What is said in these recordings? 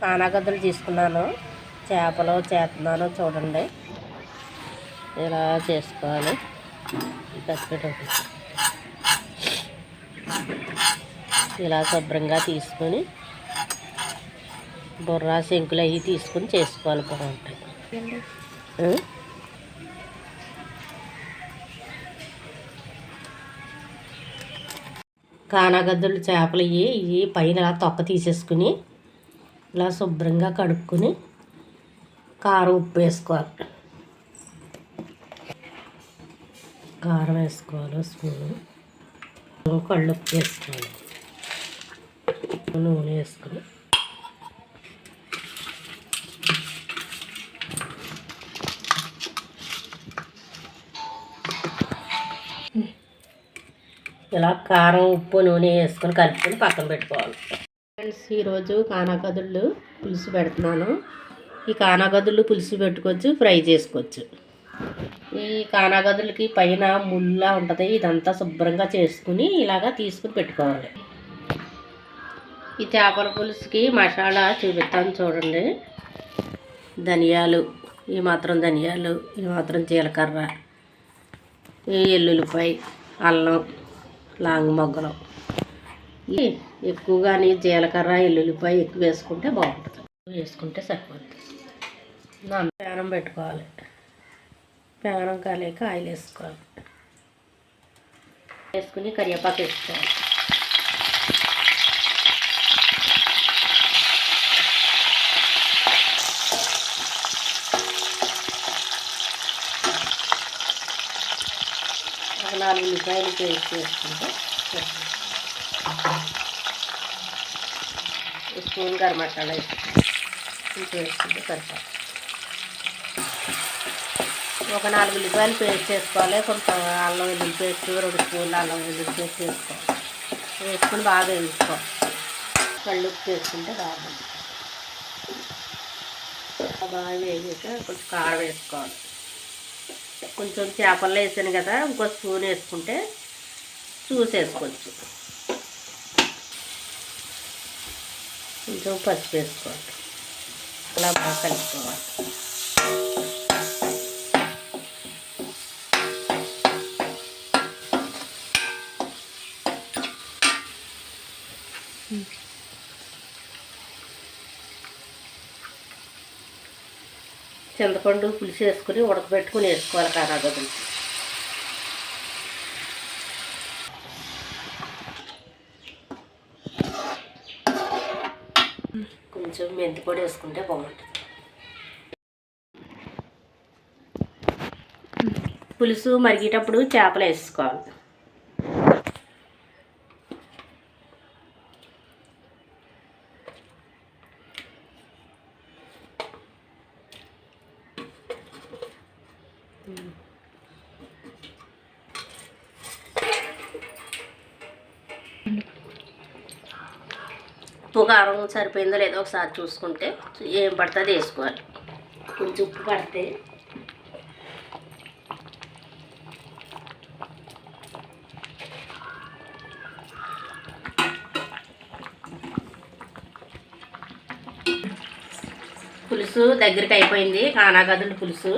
కానాగద్దులు తీసుకున్నాను. చేపలు చేస్తున్నాను చూడండి. ఇలా చేసుకోవాలి. ఇలా శుభ్రంగా తీసుకొని బుర్రా శంకులు అవి తీసుకొని చేసుకోవాలి. బాగుంటాయి. కానాగద్దులు చేపలు ఇవి పైన తొక్క తీసేసుకుని ఇలా శుభ్రంగా కడుక్కొని కారం ఉప్పు వేసుకోవాలి. కారం వేసుకోవాలి స్పూను. కళ్ళు ఉప్పు వేసుకోవాలి. నూనె వేసుకుని ఇలా కారం ఉప్పు నూనె వేసుకొని కలుపుకొని పక్కన పెట్టుకోవాలి. ఫ్రెండ్స్, ఈరోజు కానాగదుళ్ళు పులుసు పెడుతున్నాను. ఈ కానాగదుళ్ళు పులుసు పెట్టుకోవచ్చు, ఫ్రై చేసుకోవచ్చు. ఈ కానాగదులకి పైన ముళ్ళ ఉంటుంది. ఇదంతా శుభ్రంగా చేసుకుని ఇలాగా తీసుకుని పెట్టుకోవాలి. ఈ చేపల పులుసుకి మసాలా చూపిస్తాను చూడండి. ధనియాలు, ఈ మాత్రం ధనియాలు, ఈ మాత్రం జీలకర్ర, ఈ ఎల్లుల్లిపాయ, అల్లం, లాంగ్ మొగ్గలు. ఎక్కువగాని జీలకర్ర ఎల్లుల్లిపాయ ఎక్కువ వేసుకుంటే బాగుంటుంది. వేసుకుంటే సరిపోతుంది. పేనం పెట్టుకోవాలి. పేనం కాలేక ఆయిల్ వేసుకోవాలి. వేసుకుని కరివేపాకు వేసుకోవాలి. ఒక 4 ఉల్లిపాయలు పేస్ట్ వేసుకుంటే స్పూన్ గరం మసాలా వేసుకుంటే సరిపోతుంది. ఒక 4 ఉల్లిపాయలు పేస్ట్ చేసుకోవాలి. కొంచెం అల్లం వెల్లుల్లి పేస్ట్ 2 స్పూన్లు అల్లం వెల్లుల్లి పేస్ట్ వేసుకోవాలి. వేసుకుని బాగా వేసుకోవాలి. కళ్ళు ఉప్పు వేసుకుంటే బాగుంటుంది. బాగా వేసాక కొంచెం కారం వేసుకోవాలి. కొంచెం చేపల్లో వేసాను కదా, ఇంకో స్పూన్ వేసుకుంటే చూసి వేసుకోవచ్చు. కొంచెం పసుపు వేసుకోవాలి. అలా బాగా కలుపుకోవాలి. చింతపండు పులుసు వేసుకుని ఉడకబెట్టుకుని వేసుకోవాలి కానాగదులు. కొంచెం మెంతి పొడి వేసుకుంటే బాగుంటుంది. పులుసు మరిగేటప్పుడు చేపలు వేసుకోవాలి. ఉప్పు కారం సరిపోయిందో లేదో ఒకసారి చూసుకుంటే ఏం పడుతుంది వేసుకోవాలి. కొంచెం ఉప్పు పడితే పులుసు దగ్గరికి అయిపోయింది. కానాగదులు పులుసు.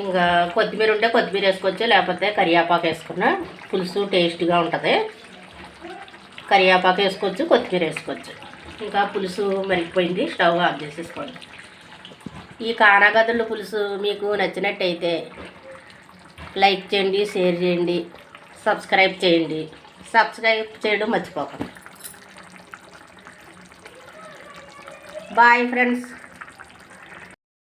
ఇంకా కొత్తిమీర ఉంటే కొత్తిమీర వేసుకోవచ్చు, లేకపోతే కరివేపాకు వేసుకున్న పులుసు టేస్ట్గా ఉంటుంది. కరివేపాకు వేసుకోవచ్చు, కొత్తిమీర వేసుకోవచ్చు. ఇంకా పులుసు మరిగిపోయింది. స్టవ్ ఆఫ్ చేసేసుకోండి. ఈ కానాగదుల పులుసు మీకు నచ్చినట్టయితే లైక్ చేయండి, షేర్ చేయండి, సబ్స్క్రైబ్ చేయండి. సబ్స్క్రైబ్ చేయడం మర్చిపోకండి. Bye friends.